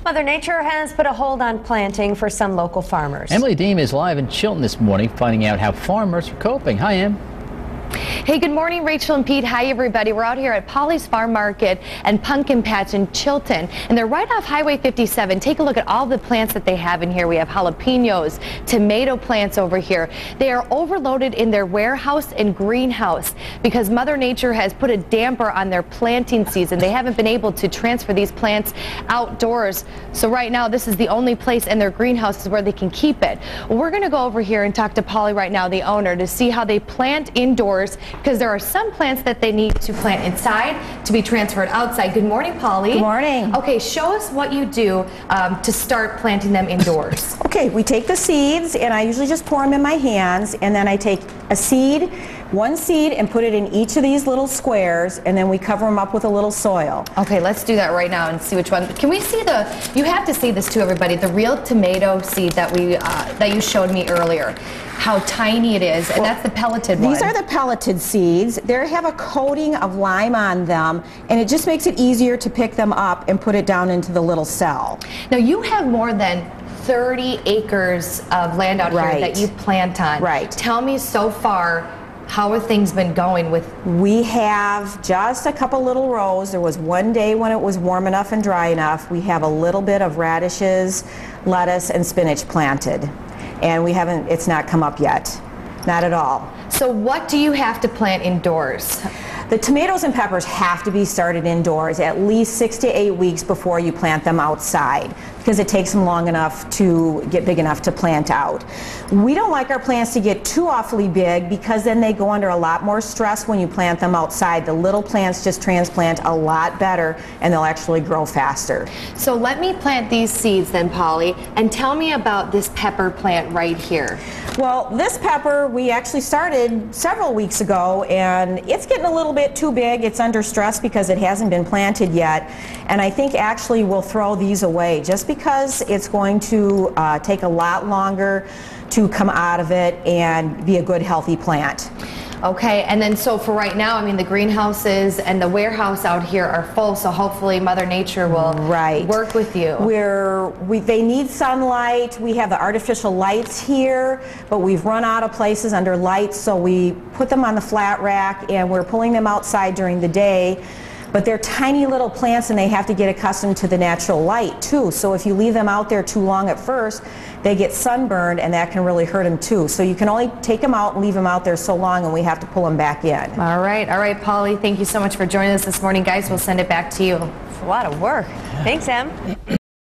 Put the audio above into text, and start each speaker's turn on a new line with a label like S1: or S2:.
S1: Mother Nature has put a hold on planting for some local farmers.
S2: Emily Deem is live in Chilton this morning, finding out how farmers are coping. Hi, Em.
S3: Hey, good morning, Rachel and Pete. Hi, everybody. We're out here at Polly's Farm Market and Pumpkin Patch in Chilton, and they're right off Highway 57. Take a look at all the plants that they have in here. We have jalapenos, tomato plants over here. They are overloaded in their warehouse and greenhouse because Mother Nature has put a damper on their planting season. They haven't been able to transfer these plants outdoors. So right now, this is the only place in their greenhouses where they can keep it. We're going to go over here and talk to Polly right now, the owner, to see how they plant indoors, because there are some plants that they need to plant inside to be transferred outside. Good morning, Polly.
S4: Good morning.
S3: Okay, show us what you do to start planting them indoors.
S4: Okay, we take the seeds, and I usually just pour them in my hands, and then I take a seed, one seed, and put it in each of these little squares, and then we cover them up with a little soil.
S3: Okay, let's do that right now and see which one. Can we see you have to see this too, everybody, the real tomato seed that that you showed me earlier. How tiny it is, and that's the pelleted one.
S4: These are the pelleted seeds. They have a coating of lime on them, and it just makes it easier to pick them up and put it down into the little cell.
S3: Now, you have more than 30 acres of land out here that you plant on.
S4: Right.
S3: Tell me so far, how have things been going with?
S4: We have just a couple little rows. There was one day when it was warm enough and dry enough. We have a little bit of radishes, lettuce, and spinach planted. And it's not come up yet. Not at all.
S3: So what do you have to plant indoors?
S4: The tomatoes and peppers have to be started indoors at least 6 to 8 weeks before you plant them outside, because it takes them long enough to get big enough to plant out. We don't like our plants to get too awfully big, because then they go under a lot more stress when you plant them outside. The little plants just transplant a lot better, and they'll actually grow faster.
S3: So let me plant these seeds then, Polly, and tell me about this pepper plant right here.
S4: Well, this pepper we actually started several weeks ago, and it's getting a little bit too big. It's under stress because it hasn't been planted yet, and I think actually we'll throw these away just because it's going to take a lot longer to come out of it and be a good healthy plant.
S3: Okay, and then so for right now, I mean, the greenhouses and the warehouse out here are full, so hopefully Mother Nature will work with you.
S4: They need sunlight. We have the artificial lights here, but we've run out of places under lights, so we put them on the flat rack, and we're pulling them outside during the day. But they're tiny little plants, and they have to get accustomed to the natural light too. So if you leave them out there too long at first, they get sunburned, and that can really hurt them too. So you can only take them out and leave them out there so long, and we have to pull them back in.
S3: All right, Polly, thank you so much for joining us this morning. Guys, we'll send it back to you.
S1: It's a lot of work. Thanks, Em.